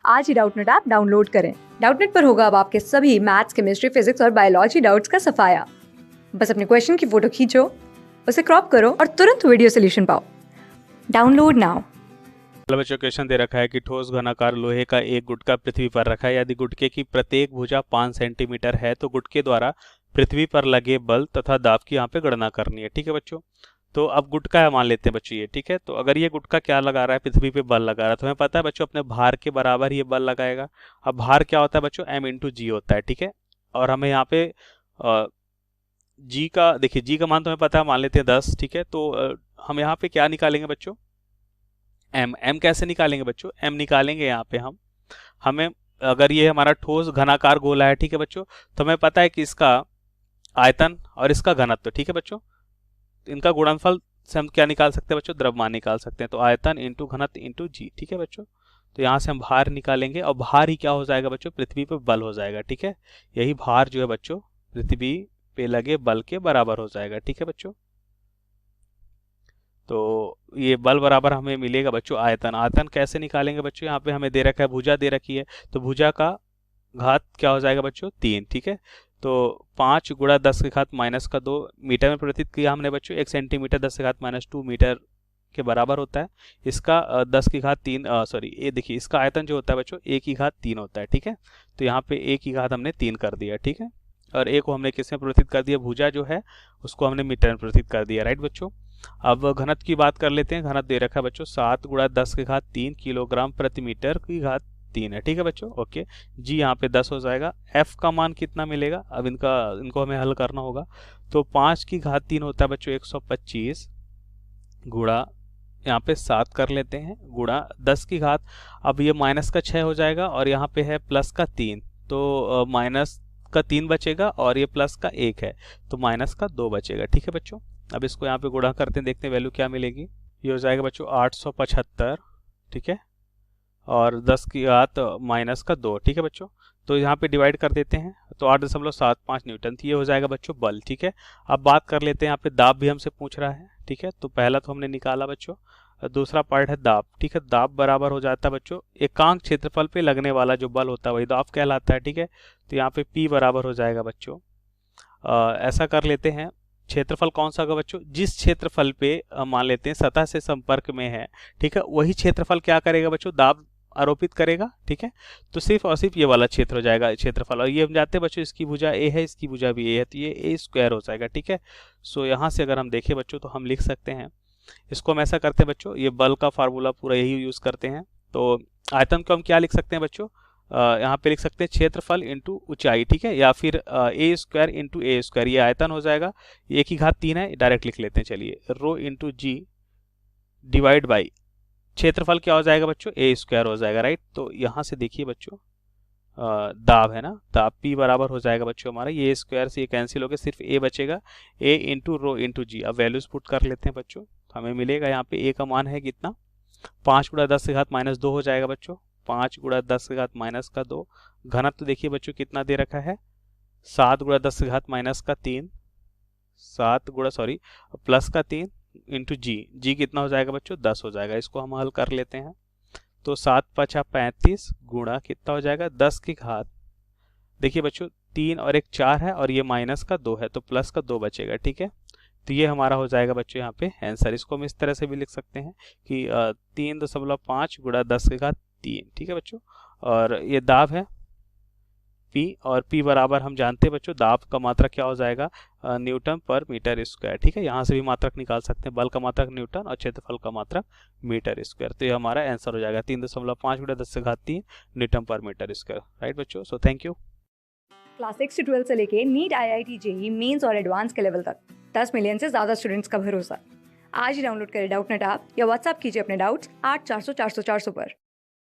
आज ही Doubtnut app download करें। Doubtnut पर होगा अब आपके सभी मैथ्स, केमिस्ट्री, फिजिक्स और बायोलॉजी डाउट्स का सफाया। बस अपने क्वेश्चन की फोटो खींचो, उसे क्रॉप करो और तुरंत वीडियो सोल्यूशन पाओ। Download now. बच्चों क्वेश्चन दे रखा है कि ठोस घनाकार लोहे का एक गुटका पृथ्वी पर रखा है। यदि गुटके की प्रत्येक भुजा 5 सेंटीमीटर है तो गुटके द्वारा पृथ्वी पर लगे बल तथा दाब की यहाँ पे गणना करनी है। ठीक है बच्चों, तो अब गुटका है मान लेते हैं बच्चों ये। ठीक है, तो अगर ये गुटका क्या लगा रहा है, पृथ्वी पे बल लगा रहा है, तो हमें पता है बच्चों अपने भार के बराबर ये बल लगाएगा। अब भार क्या होता है बच्चों, m इंटू जी होता है। ठीक है, और हमें यहाँ पे जी का देखिए, जी का मान तो हमें पता है, मान लेते हैं 10। ठीक है, तो हम यहाँ पे क्या निकालेंगे बच्चों, m कैसे निकालेंगे बच्चों, m निकालेंगे यहाँ पे हमें अगर ये हमारा ठोस घनाकार गोला है, ठीक है बच्चों, तो हमें पता है कि इसका आयतन और इसका घनत्व, ठीक है बच्चों, इनका गुणनफल से हम क्या निकाल सकते हैं बच्चों, द्रव्यमान निकाल सकते हैं। तो आयतन इंटू घनत्व इंटू जी। ठीक है बच्चों, तो यहाँ से हम भार निकालेंगे और भार ही क्या हो जाएगा बच्चों, पृथ्वी पे बल हो जाएगा। ठीक है, यही भार जो है बच्चों पृथ्वी पे लगे बल के बराबर हो जाएगा। ठीक है बच्चों, तो ये बल बराबर हमें मिलेगा बच्चों आयतन। आयतन कैसे निकालेंगे बच्चों, यहाँ पे हमें दे रखा है भुजा दे रखी है, तो भुजा का घात क्या हो जाएगा बच्चों 3। ठीक है, तो 5 गुणा 10 की घात माइनस का 2 मीटर में प्रतीत किया हमने बच्चों। 1 सेंटीमीटर 10 की घात माइनस 2 मीटर के बराबर होता है। इसका 10 की घात 3 सॉरी ये देखिए, इसका आयतन जो होता है बच्चों 1 की घात 3 होता है। ठीक है, तो यहाँ पे 1 की घात हमने 3 कर दिया। ठीक है, और एक को हमने किस में प्रतीत कर दिया, भुजा जो है उसको हमने मीटर में प्रतीत कर दिया। राइट बच्चों, अब घनत्व की बात कर लेते हैं। घनत्व दे रखा है बच्चों 7 गुणा 10 की घात 3 किलोग्राम प्रति मीटर की घात 3 है। ठीक है बच्चों, ओके। जी यहाँ पे 10 हो जाएगा। एफ का मान कितना मिलेगा, अब इनको हमें हल करना होगा। तो 5 की घात 3 होता है बच्चों 125 गुणा यहाँ पे 7 कर लेते हैं गुणा 10 की घात, अब ये माइनस का 6 हो जाएगा और यहाँ पे है प्लस का 3, तो माइनस का 3 बचेगा और ये प्लस का 1 है, तो माइनस का 2 बचेगा। ठीक है बच्चों, अब इसको यहाँ पे गुणा करते हैं, देखते हैं वैल्यू क्या मिलेगी। ये हो जाएगा बच्चों 875। ठीक है, और 10 की घात माइनस का 2। ठीक है बच्चों, तो यहाँ पे डिवाइड कर देते हैं, तो 8.75 न्यूटन, तो ये हो जाएगा बच्चों बल। ठीक है, अब बात कर लेते हैं, यहाँ पे दाब भी हमसे पूछ रहा है। ठीक है, तो पहला तो हमने निकाला बच्चों, दूसरा पार्ट है दाब। ठीक है, दाब बराबर हो जाता है बच्चों एकांक क्षेत्रफल पे लगने वाला जो बल होता है वही दाब कहलाता है। ठीक है, तो यहाँ पे P बराबर हो जाएगा बच्चों, ऐसा कर लेते हैं, क्षेत्रफल कौन सा होगा बच्चों, जिस क्षेत्रफल पे मान लेते हैं सतह से संपर्क में है, ठीक है, वही क्षेत्रफल क्या करेगा बच्चों, दाब आरोपित करेगा। ठीक है, तो सिर्फ और सिर्फ ये वाला क्षेत्र हो जाएगा क्षेत्रफल, और ये हम जानते हैं बच्चों इसकी भुजा ए है, इसकी भुजा भी ए है, तो ये ए स्क्वायर हो जाएगा। ठीक है, सो यहाँ से अगर हम देखें बच्चों तो हम लिख सकते हैं, इसको हम ऐसा करते हैं बच्चों, ये बल का फार्मूला पूरा यही यूज करते हैं। तो आयतन को हम क्या लिख सकते हैं बच्चों, यहाँ पे लिख सकते हैं क्षेत्रफल इंटू ऊंचाई। ठीक है, या फिर ए स्क्वायर इंटू ए स्क्वायर, ये आयतन हो जाएगा, एक ही घात 3 है, डायरेक्ट लिख लेते हैं। चलिए, rho into ji divide by क्षेत्रफल क्या हो जाएगा बच्चों, ए स्क्वायर हो जाएगा। राइट, तो यहाँ से देखिए बच्चों दाब है ना, दाब P बराबर हो जाएगा बच्चों हमारा, ये स्क्वायर से ये कैंसिल हो गया, सिर्फ A बचेगा, A इंटू रो इंटू जी। अब वैल्यूज पुट कर लेते हैं बच्चों, तो हमें मिलेगा यहाँ पे A का मान है कितना, 5 गुणा 10 की घात माइनस 2 हो जाएगा बच्चों, 5 गुणा 10 की घात माइनस का 2। घनत्व तो देखिए बच्चों कितना दे रखा है, 7 गुणा 10 की घात माइनस का 3, 7 गुणा सॉरी प्लस का 3 इंटू जी कितना हो जाएगा बच्चों 10 हो जाएगा। इसको हम हल कर लेते हैं, तो 7 5 35 गुणा कितना हो जाएगा 10 की घात, देखिए बच्चों 3 और 1 4 है और ये माइनस का 2 है, तो प्लस का 2 बचेगा। ठीक है, तो ये हमारा हो जाएगा बच्चों यहाँ पे आंसर। इसको हम इस तरह से भी लिख सकते हैं कि 3.5 गुणा 10 की घात 3। ठीक है बच्चों, और ये दाब है P, और P बराबर हम जानते हैं बच्चों दाब का मात्रक क्या हो जाएगा, न्यूटन पर मीटर स्क्वायर। ठीक है, यहाँ से भी मात्रक निकाल सकते हैं, बल का मात्रक न्यूटन और क्षेत्रफल का मात्रक मीटर स्क्वायर, तो ये हमारा आंसर हो जाएगा 3.5 गुणा 10 की घात 3 न्यूटन पर मीटर स्क्वायर। राइट बच्चों, सो थैंक यू। क्लास 6 से 12 से लेके नीट, IIT, JEE मेंस और एडवांस के लेवल तक 10 मिलियन से ज्यादा स्टूडेंट्स का भरोसा। आज ही डाउनलोड करें डाउटनेट ऐप या व्हाट्सएप कीजिए अपने डाउट्स 8400 400 400 पर।